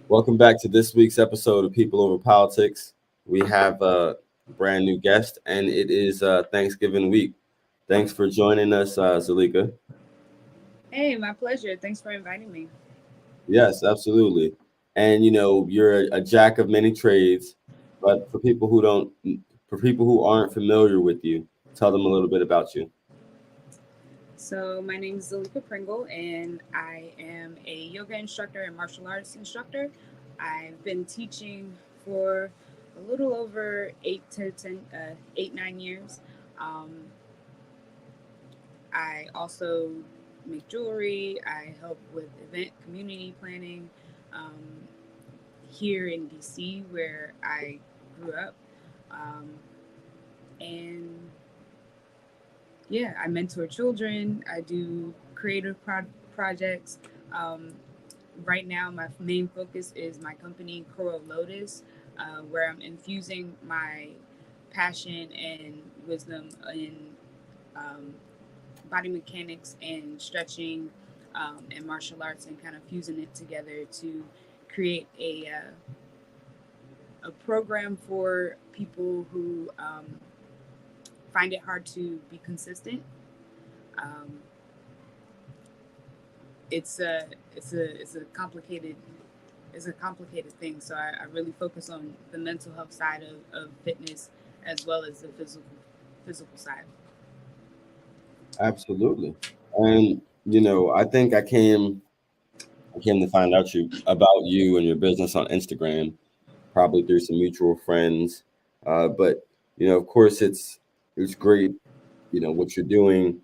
Welcome back to this week's episode of People Over Politics. We have a brand new guest, and it is Thanksgiving week. Thanks for joining us, Zalika. Hey, my pleasure. Thanks for inviting me. Yes, absolutely. And you're a jack of many trades, but for people who aren't familiar with you, tell them a little bit about you. So, my name is Zalika Pringle, and I am a yoga instructor and martial arts instructor. I've been teaching for a little over 9 years. Um, I also make jewelry. I help with event community planning um, here in DC, where I grew up. Um, and yeah, I mentor children. I do creative projects. Um, right now, my main focus is my company, KurozLotuz, where I'm infusing my passion and wisdom in um, body mechanics and stretching and martial arts, and kind of fusing it together to create a program for people who find it hard to be consistent. Um, it's a it's a complicated thing. So I really focus on the mental health side of fitness as well as the physical side. Absolutely. And I think I came to find out about you and your business on Instagram, probably through some mutual friends. But of course, it's great. What you're doing.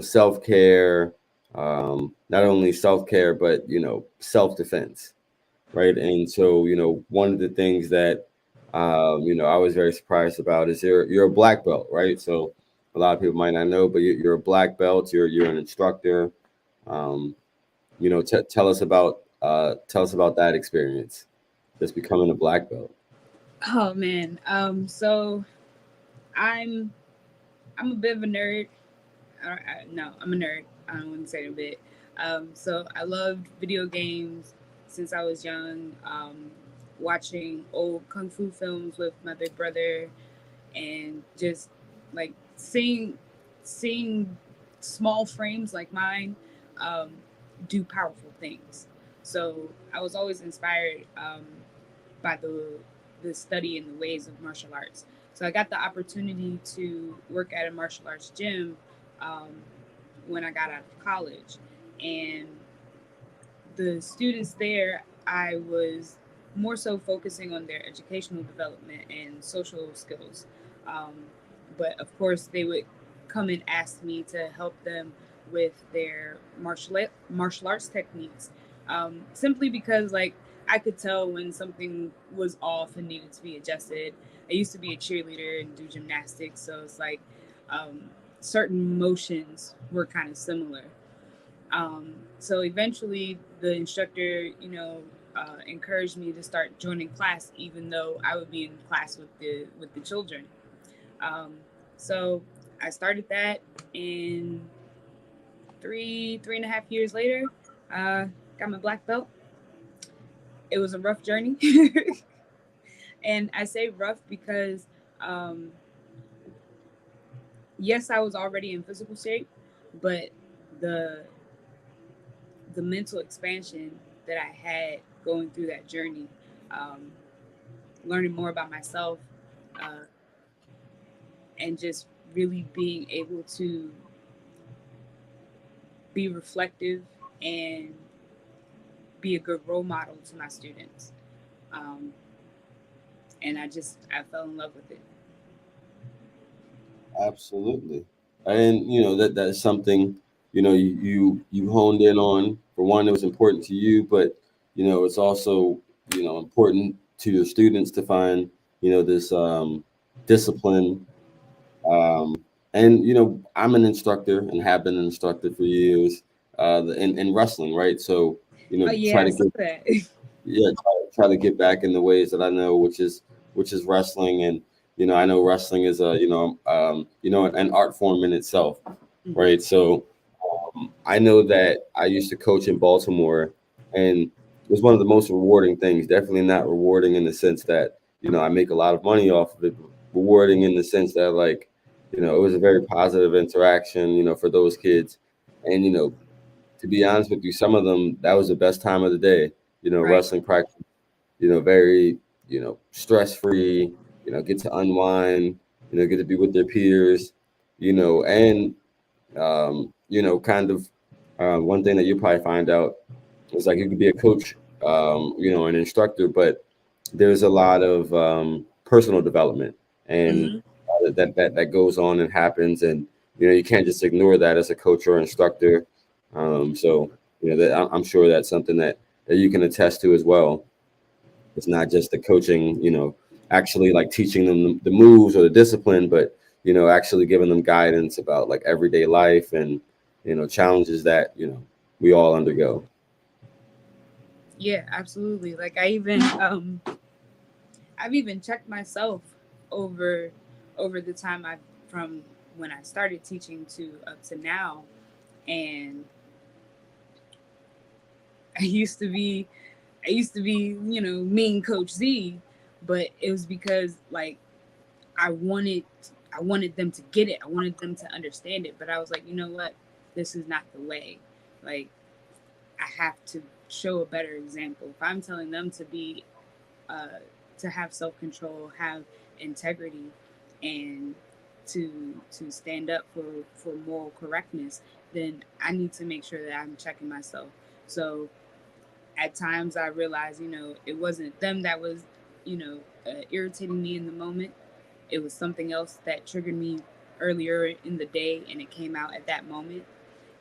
Self care. Not only self care, but self defense, right? And so one of the things that I was very surprised about is you're a black belt, right? So a lot of people might not know, but you're a black belt. You're an instructor. Um, tell us about that experience, just becoming a black belt. Oh man. So I'm I'm a bit of a nerd. No, I'm a nerd. I don't want to say it a bit. So I loved video games since I was young. Watching old kung fu films with my big brother, and just like seeing small frames like mine um, do powerful things. So I was always inspired by the study and the ways of martial arts. So I got the opportunity to work at a martial arts gym um, when I got out of college, and the students there, I was more so focusing on their educational development and social skills. Um, but of course, they would come and ask me to help them with their martial arts techniques, simply because like I could tell when something was off and needed to be adjusted. I used to be a cheerleader and do gymnastics, so it's like um, certain motions were kind of similar. So eventually, the instructor, encouraged me to start joining class, even though I would be in class with the children. Um, so I started that, and three and a half years later, uh, got my black belt. It was a rough journey, and I say rough because um, yes, I was already in physical shape, but the the mental expansion that I had going through that journey, um, learning more about myself, uh, and just really being able to be reflective and be a good role model to my students. Um, and I fell in love with it. Absolutely. And that's something you honed in on. For one, it was important to you, but it's also important to your students to find this discipline. And I'm an instructor and have been an instructor for years in wrestling, right? So Oh yeah, try I to saw get that. yeah try to get back in the ways that I know, which is wrestling. And I know wrestling is a an art form in itself, Mhm. right? So I know that I used to coach in Baltimore, and was one of the most rewarding things. Definitely not rewarding in the sense that, I make a lot of money off of it. Rewarding in the sense that, like, it was a very positive interaction, for those kids. And, to be honest with you, some of them, that was the best time of the day, Right. wrestling practice, very, stress free, get to unwind, get to be with their peers, and, kind of one thing that you probably find out is like you could be a coach, an instructor, but there's a lot of personal development and Hmm. that goes on and happens, and you can't just ignore that as a coach or instructor. So that I'm sure that's something that you can attest to as well. It's not just the coaching, actually like teaching them the moves or the discipline, but actually giving them guidance about like everyday life and challenges that we all undergo. Yeah, absolutely. Like I've even checked myself over the time I from when I started teaching to up to now, and I used to be mean Coach Z, but it was because like I wanted I wanted them to get it. I wanted them to understand it, but I was like, you know what? This is not the way. Like I have to show a better example. If I'm telling them uh, to have self control, have integrity, and to stand up for moral correctness, then I need to make sure that I'm checking myself. So at times I realized, it wasn't them that was, irritating me in the moment. It was something else that triggered me earlier in the day, and it came out at that moment.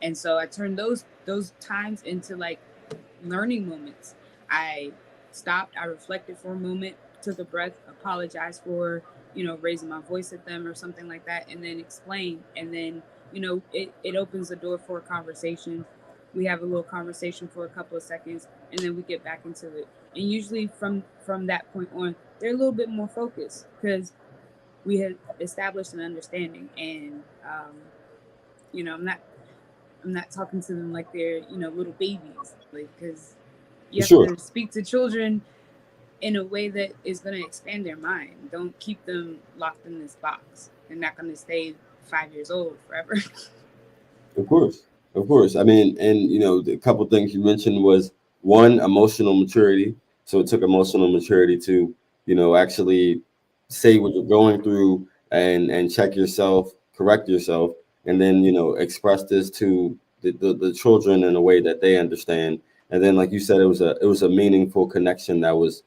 And so I turned those times into like learning moments. I stopped, I reflected for a moment, took a breath, apologized for, raising my voice at them or something like that, and then explain. And then, it opens the door for a conversation. We have a little conversation for a couple of seconds, and then we get back into it. And usually from that point on, they're a little bit more focused because we had established an understanding. And I'm not talking to them like they're little babies, like because For you have sure. to speak to children in a way that is going to expand their mind. Don't keep them locked in this box. They're not going to stay 5 years old forever. Of course, of course. I mean, and the couple things you mentioned was one, emotional maturity. So it took emotional maturity to, actually say what you're going through and check yourself, correct yourself, and then express this to the children in a way that they understand. And then, like you said, it was a meaningful connection that was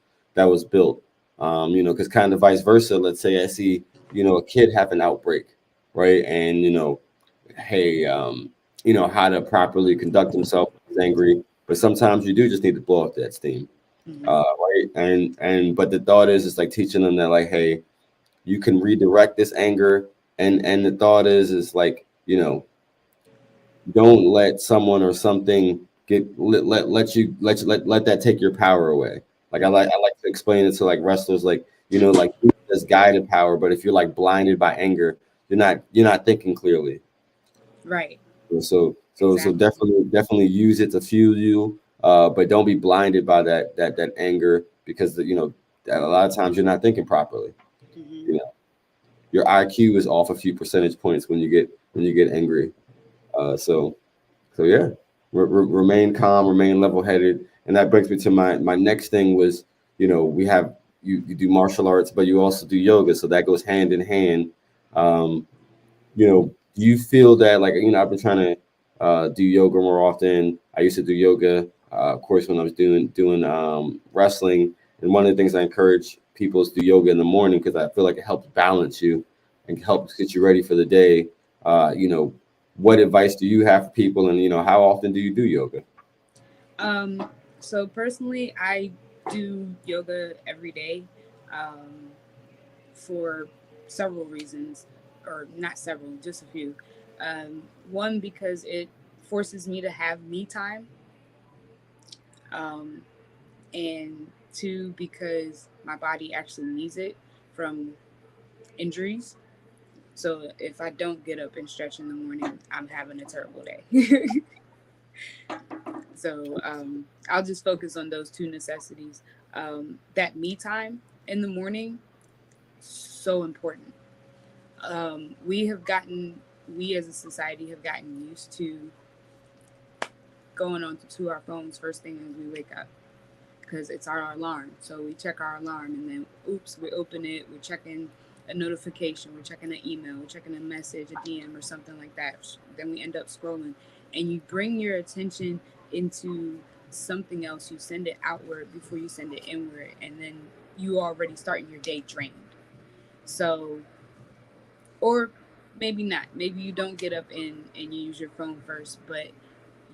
built. Because kind of vice versa. Let's say I see a kid have an outbreak, right, and hey, how to properly conduct himself when he's angry. But sometimes you do just need to blow off that steam, Hmm. right? And but the thought is like teaching them that like, hey, you can redirect this anger, and the thought is like, don't let someone or something get let that take your power away. Like I like to explain it to like wrestlers, like like this guided power, but if you're like blinded by anger, you're not thinking clearly. Right. So Exactly. definitely use it to fuel you, but don't be blinded by that anger because a lot of times you're not thinking properly. Hmm. You know, your IQ is off a few percentage points when you get angry. So yeah, remain calm, remain level headed, and that brings me to my next thing was we have you do martial arts, but you also do yoga, so that goes hand in hand. Um, do you feel that like I've been trying to do yoga more often. I used to do yoga, of course, when I was doing wrestling. And one of the things I encourage people is to do yoga in the morning because I feel like it helps balance you and helps get you ready for the day. Uh, you know, what advice do you have for people, and how often do you do yoga? Um, so personally, I do yoga every day, um, for several reasons, or not several, just a few. One, because it forces me to have me time, um, and two, because my body actually needs it from injuries. So if I don't get up and stretch in the morning, I'm having a terrible day. So I'll just focus on those two necessities. That me time in the morning, so important. We as a society have gotten used to going on to our phones first thing as we wake up because it's our alarm. So we check our alarm and then, oops, we open it. We're checking a notification. We're checking an email. We're checking a message, a DM, or something like that. Then we end up scrolling, and you bring your attention into something else. You send it outward before you send it inward, and then you already starting your day drained. So, or maybe not. Maybe you don't get up and you use your phone first, but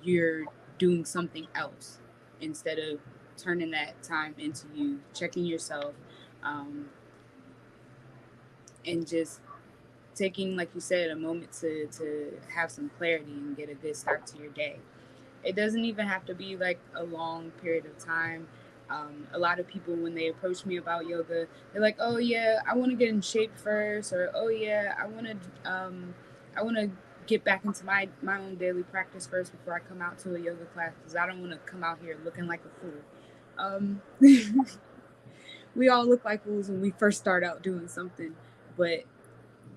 you're doing something else instead of turning that time into you checking yourself, um, and just taking, like you said, a moment to have some clarity and get a good start to your day. It doesn't even have to be like a long period of time. A lot of people, when they approach me about yoga, they're like, "Oh yeah, I want to get in shape first," or "Oh yeah, I want to get back into my own daily practice first before I come out to a yoga class because I don't want to come out here looking like a fool." Um, we all look like fools when we first start out doing something, but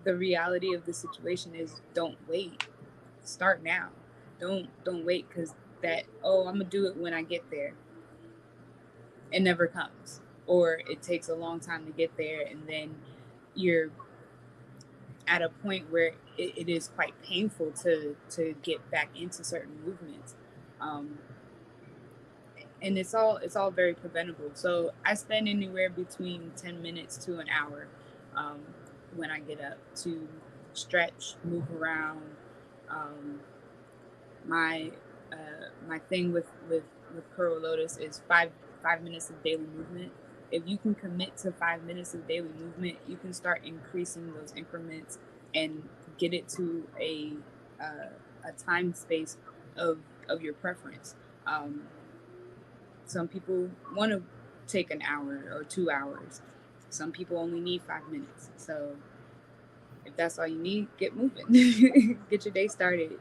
the reality of the situation is, don't wait. Start now. Don't wait because that, oh, I'm gonna do it when I get there. It never comes, or it takes a long time to get there, and then you're at a point where it is quite painful to get back into certain movements. Um, and it's all very preventable. So I spend anywhere between 10 minutes to an hour, um, when I get up, to stretch, move around. Um, my my thing with KurozLotuz is five minutes of daily movement. If you can commit to 5 minutes of daily movement, you can start increasing those increments and get it to a time space of of your preference. Um, some people want to take an hour or 2 hours. Some people only need 5 minutes. So if that's all you need, get moving. Get your day started.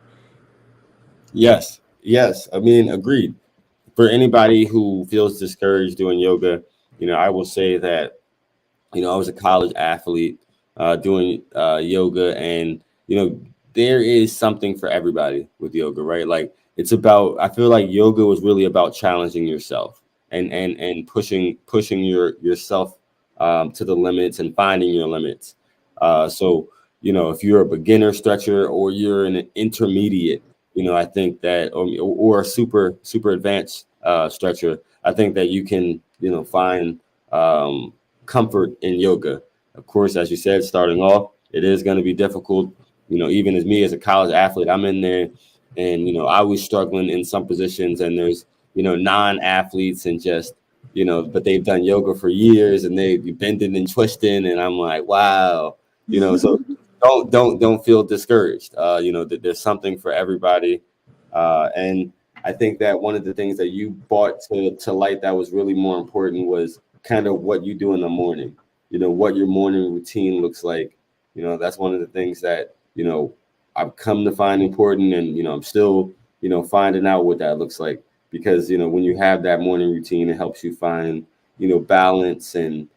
Yes, yes. I mean, agreed. For anybody who feels discouraged doing yoga, I will say that I was a college athlete doing yoga, and there is something for everybody with yoga, right? Like it's about. I feel like yoga was really about challenging yourself and pushing yourself to the limits and finding your limits. So if you're a beginner stretcher or you're an intermediate, I think that or a super advanced stretcher, I think that you can find comfort in yoga. Of course, as you said, starting off, it is going to be difficult. Even as me as a college athlete, I'm in there, and I was struggling in some positions, and there's non-athletes and just but they've done yoga for years and they be bending and twisting, and I'm like, wow, so don't feel discouraged. That there's something for everybody, and I think that one of the things that you brought to light that was really more important was kind of what you do in the morning, what your morning routine looks like. That's one of the things that, I've come to find important, and, I'm still, finding out what that looks like, because, when you have that morning routine, it helps you find, balance and,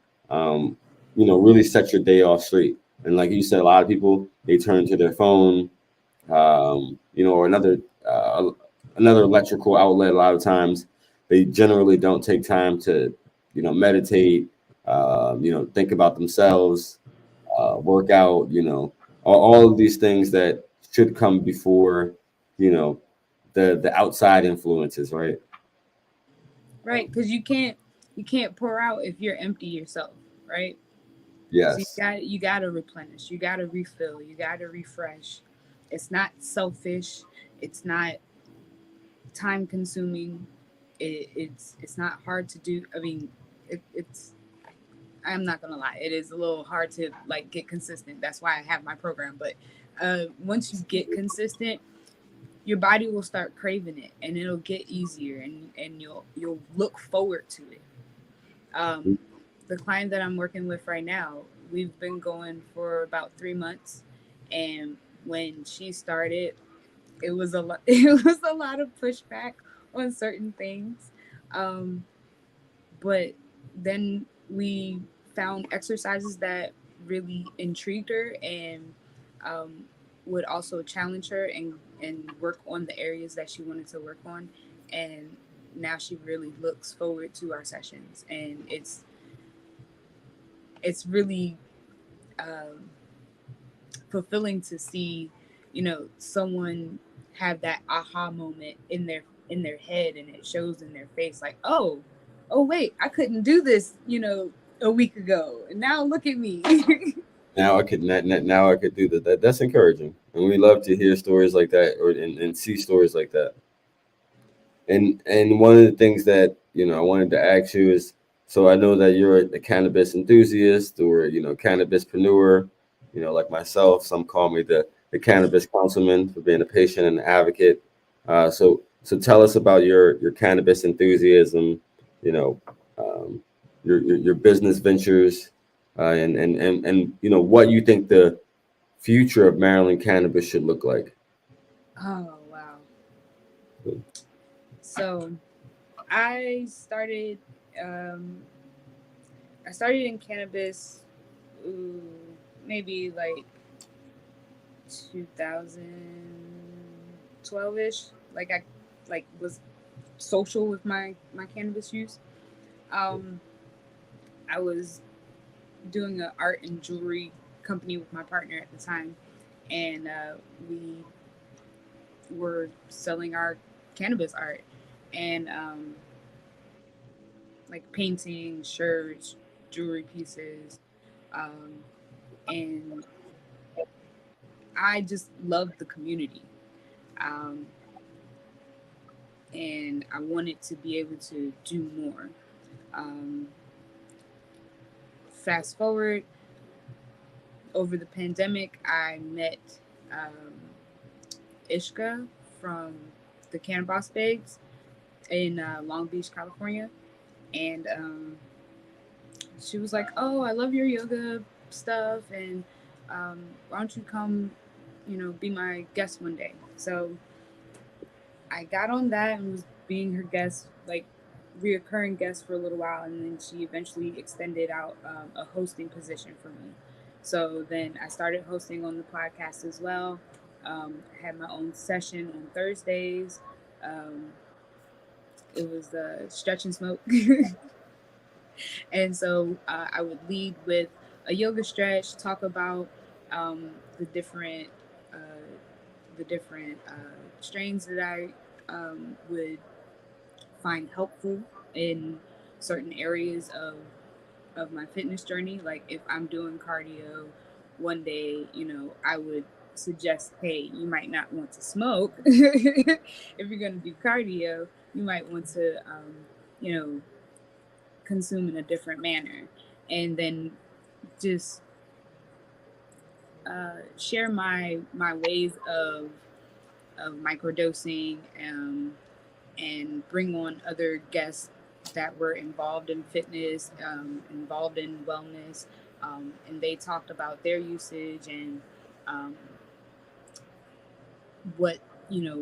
really set your day off straight. And like you said, a lot of people, they turn to their phone, or uh, another electrical outlet. A lot of times they generally don't take time to, meditate, think about themselves, work out, all of these things that should come before, you know, the outside influences, right? Right, because you can't pour out if you're empty yourself, right? So you Yes. got you got to replenish, you got to refill, you got to refresh. It's not selfish. It's not time consuming. It's not hard to do. I mean, it's. I'm not gonna lie. It is a little hard to like get consistent. That's why I have my program. But once you get consistent, your body will start craving it, and it'll get easier, and you'll look forward to it. Um, the client that I'm working with right now, we've been going for about 3 months, and when she started, it was a lot. It was a lot of pushback on certain things. Um, but then we found exercises that really intrigued her and um, would also challenge her and work on the areas that she wanted to work on. And now she really looks forward to our sessions, and it's really um, fulfilling to see, someone have that aha moment in their head, and it shows in their face, like, oh wait, I couldn't do this, a week ago, and now look at me. Now now I could do that. That's encouraging, and we love to hear stories like that, and see stories like that. And one of the things that I wanted to ask you is, so I know that you're a cannabis enthusiast, or cannabispreneur, like myself. Some call me the cannabis councilman for being a patient and an advocate. So tell us about your cannabis enthusiasm, you know, um, your business ventures, and what you think the future of Maryland cannabis should look like. Oh, wow. So I started um I started in cannabis, ooh, maybe like 2012ish. Like I was social with my cannabis use. Um, I was doing an art and jewelry company with my partner at the time, and we were selling our cannabis art and like paintings, shirts, jewelry pieces, um, and I just loved the community. Um, and I wanted to be able to do more. Um, Fast forward over the pandemic, I met um, Ishka from the Cannabis Babes in Long Beach, California, and she was like, "Oh, I love your yoga stuff, and why don't you come, be my guest one day?" So I got on that and was being her guest, like reoccurring guest for a little while, and then she eventually extended out a hosting position for me. So then I started hosting on the podcast as well. I had my own session on Thursdays. Um, it was the stretch and smoke, and so I would lead with a yoga stretch, talk about um, the different uh, strains that I would find helpful in certain areas of my fitness journey. Like if I'm doing cardio one day, I would suggest, hey, you might not want to smoke. If you're going to do cardio, you might want to, you know, consume in a different manner. And then just share my ways of microdosing, and bring on other guests that were involved in fitness, involved in wellness, and they talked about their usage and um, what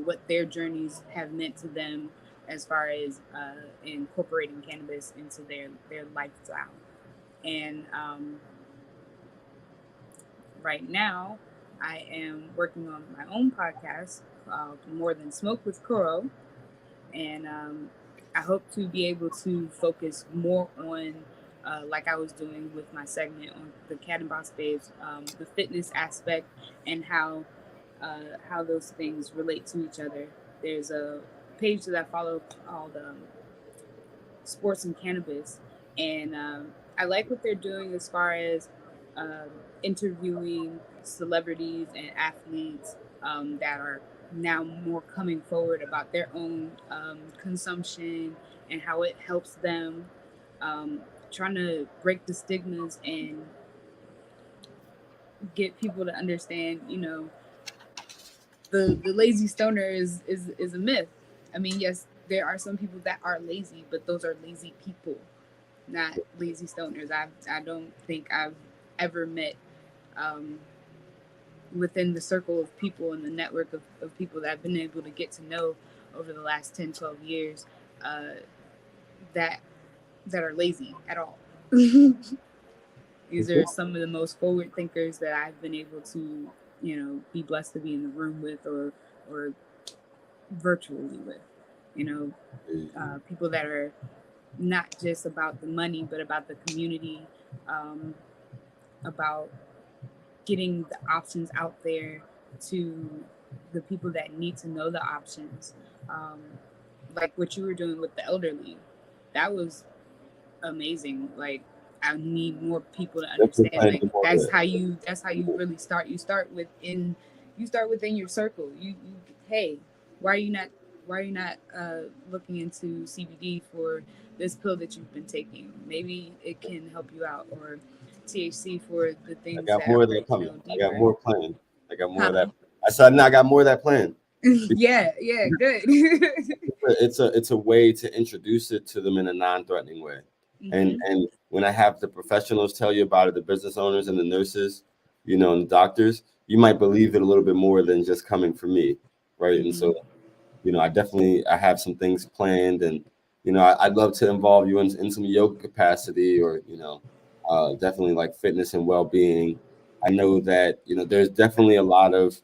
what their journeys have meant to them as far as incorporating cannabis into their lifestyle. And right now, I am working on my own podcast called More Than Smoke with Kuro, and I hope to be able to focus more on, like I was doing with my segment on the Cannabis Babes, the fitness aspect and how those things relate to each other. There's a page that I follow called Sports and Cannabis, and I like what they're doing as far as um, interviewing celebrities and athletes that are now more coming forward about their own consumption and how it helps them, um, trying to break the stigmas and get people to understand, the lazy stoner is a myth. I mean, yes, there are some people that are lazy, but those are lazy people, not lazy stoners. I don't think I've ever met um, within the circle of people and the network of people that I've been able to get to know. over the last 10, 12 years uh, that are lazy at all. These are some of the most forward thinkers that I've been able to, be blessed to be in the room with, or virtually with. People that are not just about the money, but about the community, about getting the options out there to the people that need to know the options. Like what you were doing with the elderly, that was amazing. Like, I need more people to understand. Like, that's how you really start. You start within your circle. You hey, why are you not looking into CBD for this pill that you've been taking? Maybe it can help you out, or THC for the things I got more of that coming. I got more planned. I got more of that. I said, no, I got more of that planned. yeah, good. It's a way to introduce it to them in a non-threatening way. And when I have the professionals tell you about it, the business owners and the nurses, and the doctors, you might believe it a little bit more than just coming from me, right? And so, I have some things planned, and I'd love to involve you in some yoga capacity, or definitely like fitness and well-being. I know that there's definitely a lot of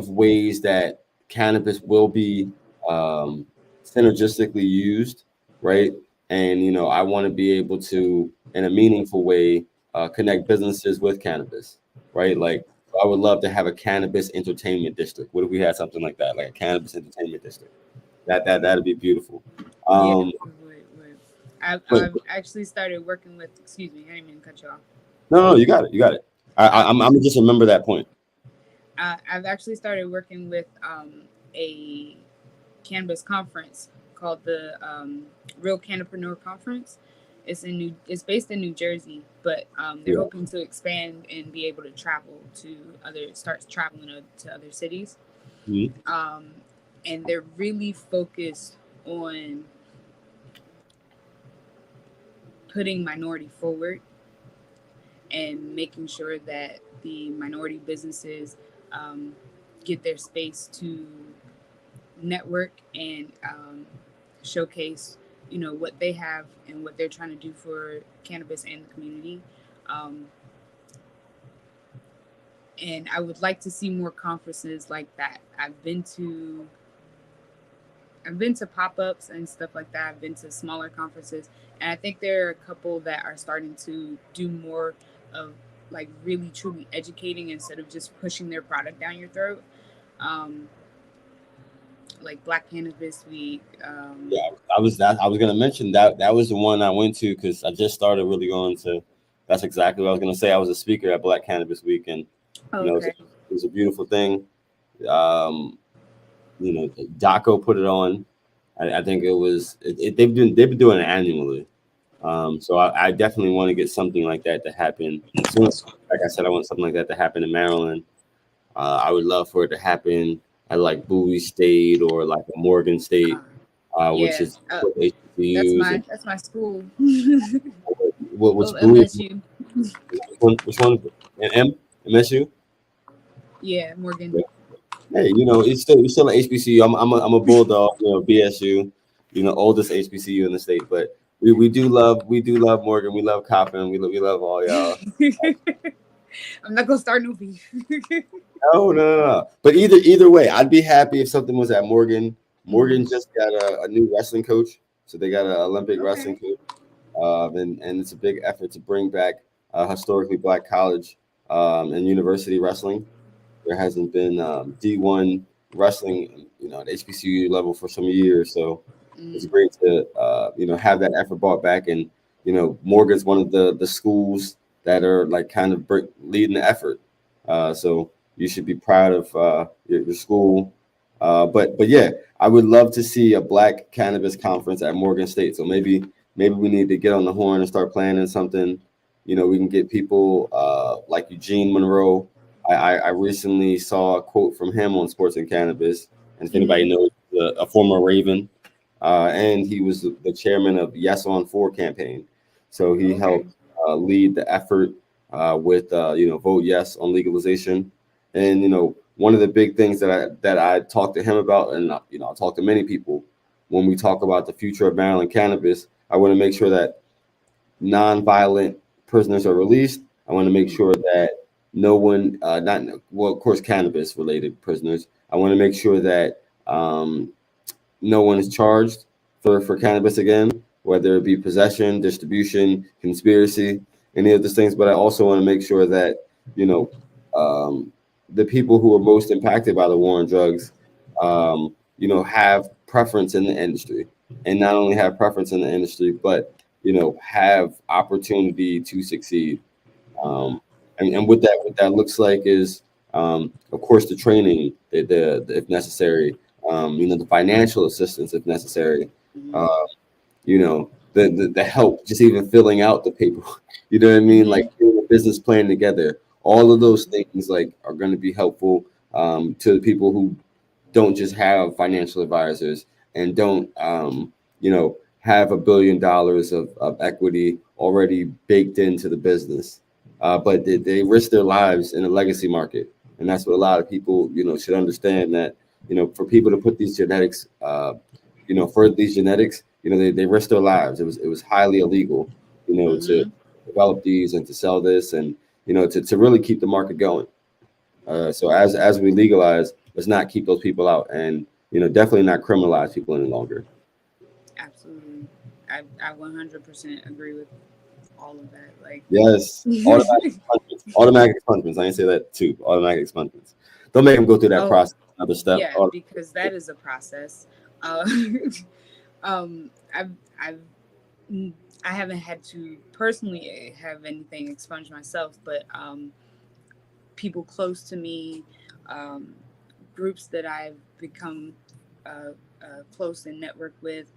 ways that cannabis will be synergistically used, right? And I want to be able to, in a meaningful way, connect businesses with cannabis, right? Like, I would love to have a cannabis entertainment district. What if we had something like that, like a cannabis entertainment district? That'd be beautiful. I've actually started working with. Excuse me, I didn't mean to cut you off. No, you got it. I'm gonna just remember that point. I've actually started working with a cannabis conference called the Real Cannapreneur Conference. It's based in New Jersey, but they're hoping to expand and be able to travel to start traveling to other cities. And they're really focused on putting minority forward and making sure that the minority businesses get their space to network and showcase, what they have and what they're trying to do for cannabis and the community. And I would like to see more conferences like that. I've been to pop-ups and stuff like that. I've been to smaller conferences, and I think there are a couple that are starting to do more of like really truly educating instead of just pushing their product down your throat. Like Black Cannabis Week. I was gonna mention that was the one I went to, because I just started really going to. That's exactly what I was gonna say. I was a speaker at Black Cannabis Week, and it was a beautiful thing. Daco put it on. I think it was. They've been doing it annually. So I definitely want to get something like that to happen soon. Like I said, I want something like that to happen in Maryland. I would love for it to happen at like Bowie State or like a Morgan State, which is HBCUs. That's my school. What's Bowie? MSU. Which one? MSU? Yeah, Morgan. Hey, it's still an HBCU. I'm a Bulldog. BSU. Oldest HBCU in the state, but we do love Morgan. We love Coppin. We love all y'all. I'm not gonna start no beef. No. But either way, I'd be happy if something was at Morgan. Morgan just got a new wrestling coach, so they got an Olympic wrestling coach, and it's a big effort to bring back historically Black college and university wrestling. There hasn't been D1 wrestling, at HBCU level for some years, so it's great to have that effort brought back. And Morgan's one of the schools that are like kind of leading the effort. So you should be proud of your school. But yeah, I would love to see a Black cannabis conference at Morgan State. So maybe we need to get on the horn and start planning something. We can get people like Eugene Monroe. I recently saw a quote from him on Sports and Cannabis. And if anybody knows, a former Raven, and he was the chairman of Yes on 4 campaign. So he helped lead the effort with, Vote Yes on legalization. And, one of the big things that I talked to him about, and you know, I talk to many people when we talk about the future of Maryland cannabis. I want to make sure that non-violent prisoners are released. I want to make sure that no one, not well, of course, cannabis-related prisoners. I want to make sure that no one is charged for cannabis again, whether it be possession, distribution, conspiracy, any of those things. But I also want to make sure that, you know, the people who are most impacted by the war on drugs, you know, have preference in the industry, and not only have preference in the industry, but you know, have opportunity to succeed. Um, and what that looks like is, of course, the training, the if necessary, you know, the financial assistance if necessary, Mm-hmm. uh, you know, the help, just even filling out the paper, you know what I mean, Mm-hmm. like putting a business plan together. All of those things like are going to be helpful to the people who don't just have financial advisors and don't you know, have $1 billion of equity already baked into the business, but they risk their lives in the legacy market. And that's what a lot of people, you know, should understand, that you know, for people to put these genetics you know, for these genetics, you know, they risk their lives. It was highly illegal, you know, to Mm-hmm. develop these and to sell this, and you know, to really keep the market going. So as we legalize, let's not keep those people out, and you know, definitely not criminalize people any longer. Absolutely. I 100% agree with all of that. Like, Yes, automatic expungements. Automatic expungements. I didn't say that too. Automatic expungements. Don't make them go through that oh, process. Another step. yeah, because that is a process. Uh, um, I've, I've, mm, I haven't had to personally have anything expunged myself, but people close to me, um, groups that I've become uh, close and network with,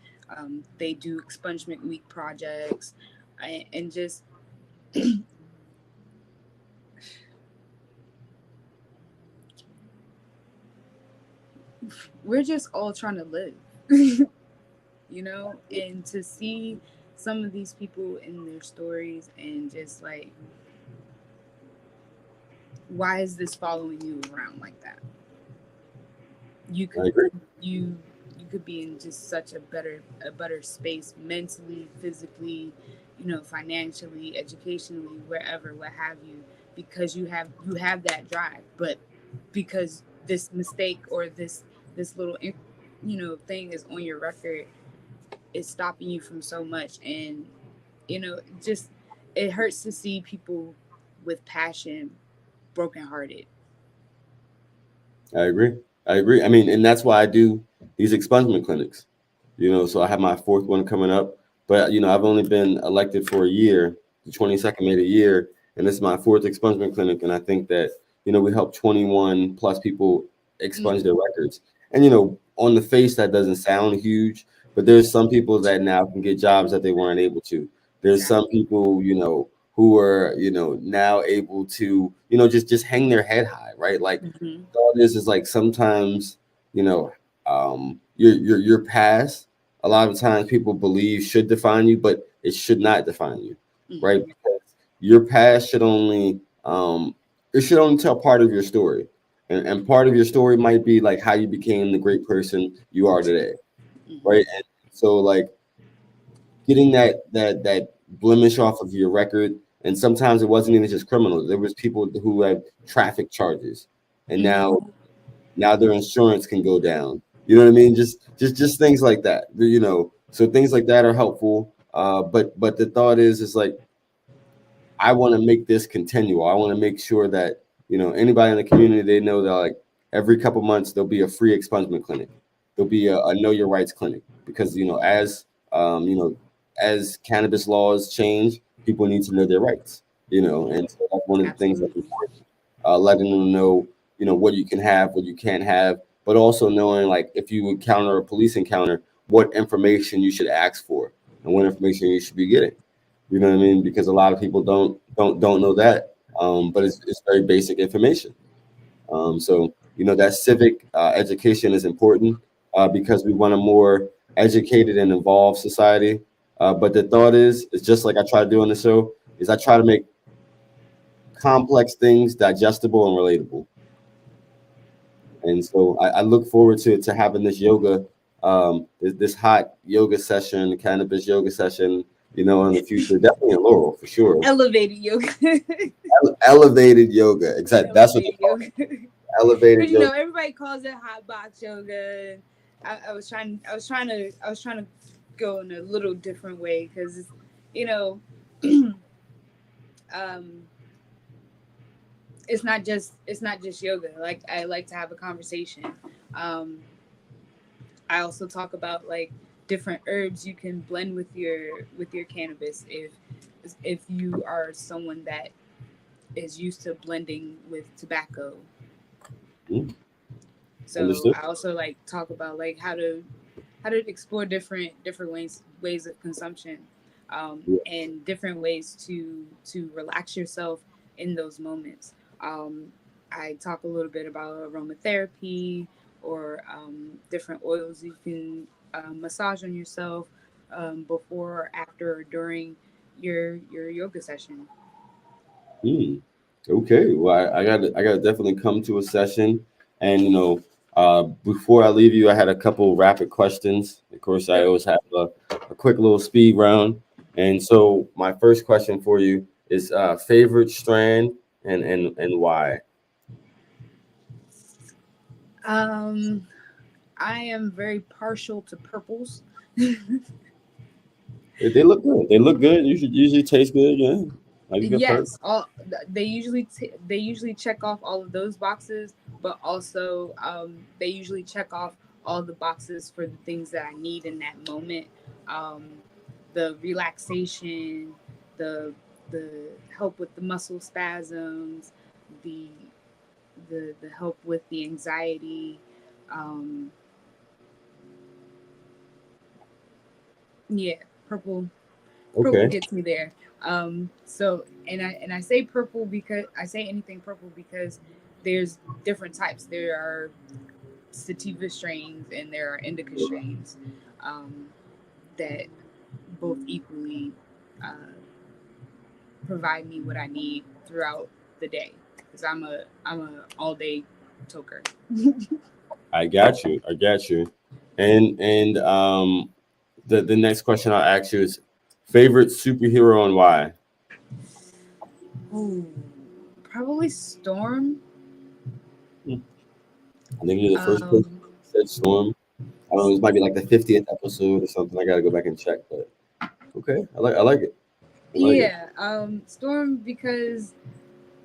they do expungement week projects, and just we're just all trying to live, you know, and to see some of these people in their stories and just like, why is this following you around like that? You I could agree. you you could be in just such a better space mentally, physically, you know, financially, educationally, wherever, what have you, because you have that drive. But because this mistake or this little you know thing is on your record, it's stopping you from so much. And you know, just it hurts to see people with passion brokenhearted. I agree. I agree. I mean, and that's why I do these expungement clinics. You know, so I have my fourth one coming up, but you know, I've only been elected for a year. The 22nd made a year, and this is my fourth expungement clinic. And I think that you know, we help 21 plus people expunge Mm-hmm. their records. And you know, on the face, that doesn't sound huge, but there's some people that now can get jobs that they weren't able to. There's some Exactly. people, you know, who are, you know, now able to, you know, just hang their head high, right? Like Mm-hmm. all this is like sometimes, you know, your past, a lot of times people believe should define you, but it should not define you, right? Mm-hmm. Because your past should only it should only tell part of your story. And part of your story might be like how you became the great person you are today, Mm-hmm. right? And so like getting that blemish off of your record, and sometimes it wasn't even just criminals. There was people who had traffic charges, and Mm-hmm. now their insurance can go down. You know what I mean? Just things like that. You know, so things like that are helpful. But the thought is like I want to make this continual. I want to make sure that you know anybody in the community, they know that like every couple months there'll be a free expungement clinic. There'll be a know your rights clinic, because you know, as cannabis laws change, people need to know their rights. You know, and so that's one of the things that's Absolutely. important. Letting them know, you know, what you can have, what you can't have, but also knowing like if you encounter a police encounter, what information you should ask for and what information you should be getting. You know what I mean? Because a lot of people don't know that, but it's very basic information. So you know that civic education is important because we want a more educated and involved society. But the thought is, it's just like I try to do on the show, is I try to make complex things digestible and relatable. And so I look forward to having this yoga, this hot yoga session, cannabis yoga session, in the future. Definitely in Laurel for sure. Elevated yoga. Elevated yoga, exactly. That's what they Elevated call it. yoga. Elevated yoga. Everybody calls it hot box yoga. I was trying to go in a little different way because, um, it's not just yoga. Like, I like to have a conversation. I also talk about like different herbs you can blend with your cannabis if you are someone that is used to blending with tobacco. So Understood. I also like talk about like how to explore different ways of consumption, and different ways to relax yourself in those moments. I talk a little bit about aromatherapy or different oils you can massage on yourself before, after, or during your yoga session. Okay, well, I got to definitely come to a session, and before I leave you, I had a couple rapid questions. Of course, I always have a quick little speed round, and so my first question for you is favorite strand and why. I am very partial to purples. They look good. They look good. You should usually taste good. Yeah, like a good perk. Yes, they usually check off all of those boxes, but also they usually check off all the boxes for the things that I need in that moment. Um, the relaxation, the the help with the muscle spasms, the the help with the anxiety. Um, yeah, purple purple Okay. gets me there. So and I say purple because I say anything purple because there's different types. There are sativa strains and there are indica strains, um, that both equally uh, provide me what I need throughout the day. Because I'm a all day toker. I got you. I got you. And the next question I'll ask you is favorite superhero and why. Ooh, probably Storm. I think you're the first person Um, who said Storm. I don't know. This might be like the 50th episode or something. I got to go back and check, but okay. I like it. I like it. yeah, Storm because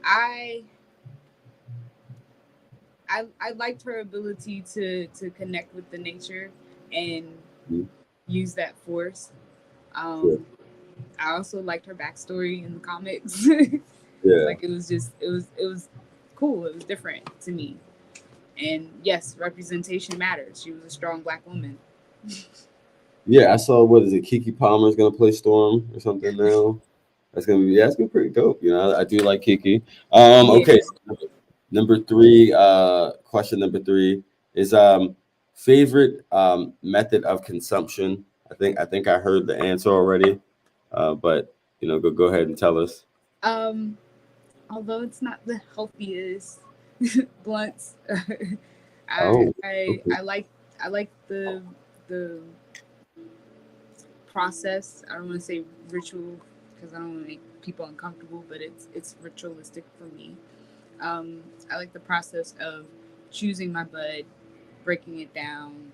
I I liked her ability to connect with the nature and Mhm. use that force. Yeah. Um, I also liked her backstory in the comics. Yeah. Like, it was cool. It was different to me. And yes, representation matters. She was a strong black woman. Yeah. I saw, what is it? Kiki Palmer's gonna play Storm or something now. That's gonna be pretty dope. I do like Kiki. Yeah. Okay. Number three, question number three is favorite method of consumption. I think I heard the answer already, but go ahead and tell us. Um, Although it's not the healthiest, blunts. I Oh, I okay. I like I like the process. I don't want to say ritual because I don't want to make people uncomfortable, but it's ritualistic for me. I like the process of choosing my bud, breaking it down,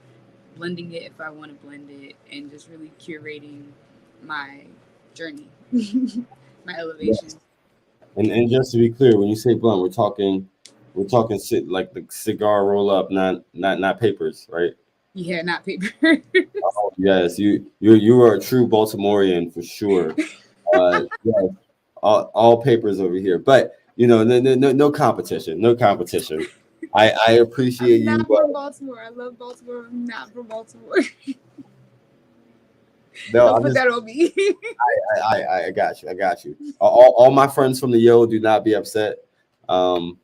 blending it if I want to blend it, and just really curating my journey, my elevation. Yes. And just to be clear, when you say blunt, we're talking like the cigar roll up, not papers, right? Yeah, not paper. Oh, yes, you are a true Baltimorean for sure. Yes, all papers over here, but no competition, no competition. I appreciate I'm you. not from Baltimore. I love Baltimore. I'm not from Baltimore. No, Don't I'm put just that on me. I got you. I got you. All my friends from the Yo, do not be upset. Um,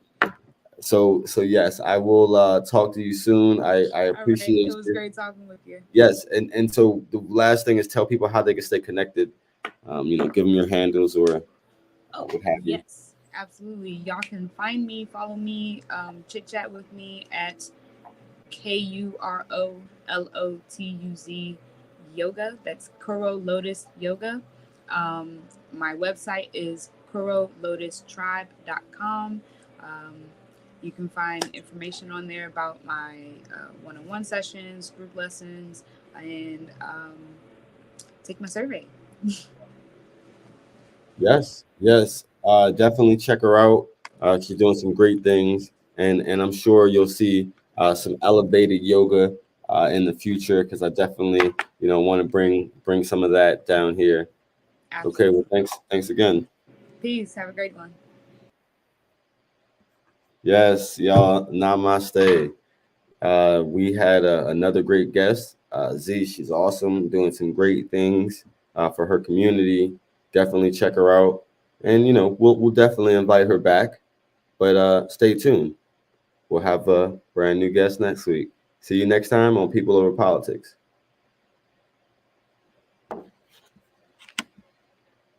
so yes, I will talk to you soon. I All right. It appreciate was you. great talking with you. Yes, and so the last thing is tell people how they can stay connected. Give them your handles or Oh, what have you. yes. Absolutely. Y'all can find me, follow me, chit chat with me at KurozLotuz yoga. That's KurozLotuz yoga. My website is KurozLotuztribe.com. Um, you can find information on there about my one-on-one sessions, group lessons, and take my survey. Yes, yes. Definitely check her out. She's doing some great things, and I'm sure you'll see some elevated yoga in the future because I definitely want to bring some of that down here. Okay, Absolutely. well, thanks again. Peace. Have a great one. Yes, y'all. Namaste. We had another great guest, Z. She's awesome, doing some great things for her community. Definitely check her out, and we'll definitely invite her back. But stay tuned. We'll have a brand new guest next week. See you next time on People Over Politics.